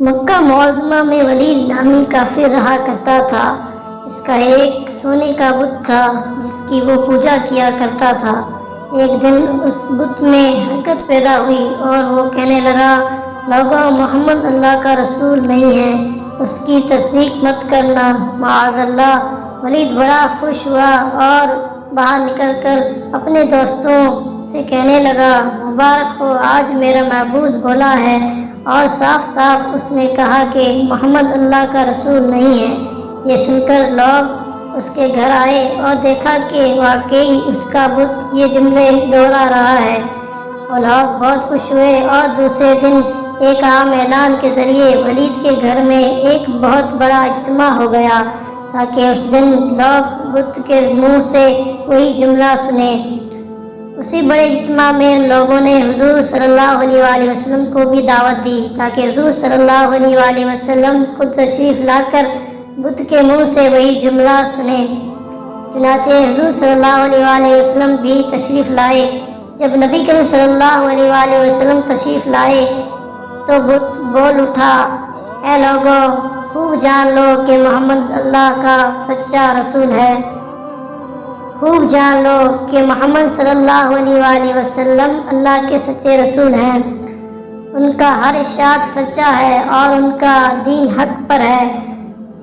مکہ معظمہ میں ولید نامی کافر رہا کرتا تھا۔ اس کا ایک سونے کا بت تھا جس کی وہ پوجا کیا کرتا تھا۔ ایک دن اس بت میں حرکت پیدا ہوئی اور وہ کہنے لگا، لوگوں، محمد اللہ کا رسول نہیں ہے، اس کی تصدیق مت کرنا، معاذ اللہ۔ ولید بڑا خوش ہوا اور باہر نکل کر اپنے دوستوں سے کہنے لگا، مبارک ہو، آج میرا معبود بولا ہے اور صاف صاف اس نے کہا کہ محمد اللہ کا رسول نہیں ہے۔ یہ سن کر لوگ اس کے گھر آئے اور دیکھا کہ واقعی اس کا بت یہ جملے دوہرا رہا ہے۔ وہ لوگ بہت خوش ہوئے اور دوسرے دن ایک عام اعلان کے ذریعے ولید کے گھر میں ایک بہت بڑا اجتماع ہو گیا تاکہ اس دن لوگ بت کے منہ سے وہی جملہ سنیں۔ اسی بڑے اجتماع میں لوگوں نے حضور صلی اللہ علیہ وآلہ وسلم کو بھی دعوت دی تاکہ حضور صلی اللہ علیہ وآلہ وسلم خود تشریف لا کر بت کے منہ سے وہی جملہ سنیں۔ چنانچہ حضور صلی اللہ علیہ وآلہ وسلم بھی تشریف لائے۔ جب نبی کریم صلی اللہ علیہ وآلہ وسلم تشریف لائے تو بت بول اٹھا، اے لوگوں، خوب جان لو کہ محمد اللہ کا سچا رسول ہے۔ خوب جان لو کہ محمد صلی اللہ علیہ وآلہ وسلم اللہ کے سچے رسول ہیں۔ ان کا ہر ارشاد سچا ہے اور ان کا دین حق پر ہے۔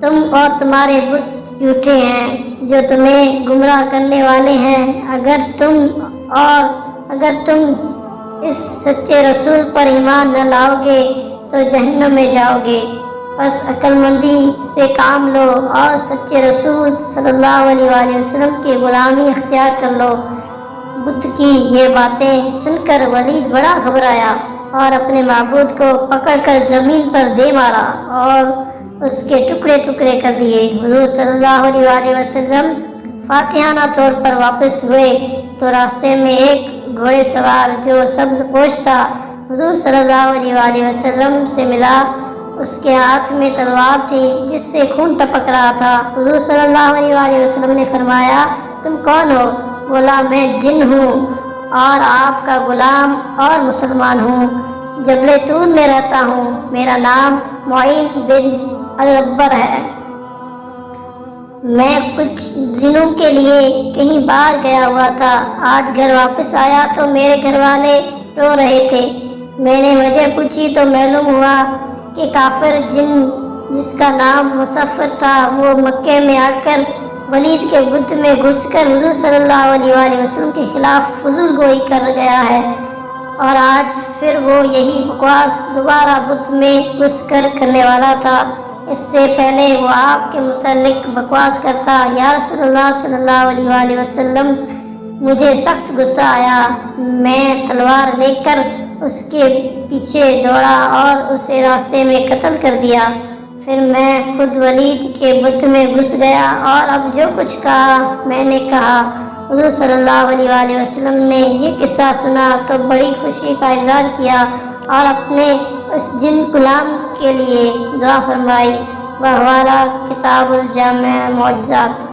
تم اور تمہارے بت جھوٹے ہیں جو تمہیں گمراہ کرنے والے ہیں۔ اگر تم اس سچے رسول پر ایمان نہ لاؤ گے تو جہنم میں جاؤ گے۔ بس عقل مندی سے کام لو اور سچے رسول صلی اللہ علیہ وآلہ وسلم کی غلامی اختیار کر لو۔ بت کی یہ باتیں سن کر ولید بڑا گھبرایا اور اپنے معبود کو پکڑ کر زمین پر دے مارا اور اس کے ٹکڑے ٹکڑے کر دیے۔ حضور صلی اللہ علیہ وآلہ وسلم فاتحانہ طور پر واپس ہوئے تو راستے میں ایک گھوڑے سوار جو سبز پوش تھا حضور صلی اللہ علیہ وآلہ وسلم سے ملا۔ اس کے ہاتھ میں تلوار تھی جس سے خون ٹپک رہا تھا۔ حضور صلی اللہ علیہ وآلہ وسلم نے فرمایا، تم کون ہو؟ بولا، میں جن ہوں اور آپ کا غلام اور مسلمان ہوں، جبل طور میں رہتا ہوں۔ میرا نام معین بن العبر ہے۔ میں کچھ دنوں کے لیے کہیں باہر گیا ہوا تھا۔ آج گھر واپس آیا تو میرے گھر والے رو رہے تھے۔ میں نے وجہ پوچھی تو معلوم ہوا کہ کافر جن جس کا نام مصفر تھا وہ مکے میں آ کر ولید کے بت میں گھس کر حضور صلی اللہ علیہ وآلہ وسلم کے خلاف فضول گوئی کر گیا ہے، اور آج پھر وہ یہی بکواس دوبارہ بت میں گھس کر کرنے والا تھا۔ اس سے پہلے وہ آپ کے متعلق بکواس کرتا، یا رسول اللہ صلی اللہ علیہ وآلہ وسلم، مجھے سخت غصہ آیا۔ میں تلوار لے کر اس کے پیچھے دوڑا اور اسے راستے میں قتل کر دیا۔ پھر میں خود ولید کے بت میں گھس گیا اور اب جو کچھ کہا میں نے کہا۔ حضور صلی اللہ علیہ وآلہ وسلم نے یہ قصہ سنا تو بڑی خوشی کا اظہار کیا اور اپنے اس جن غلام کے لیے دعا فرمائی۔ وہ حوالہ کتاب الجامع معجزات۔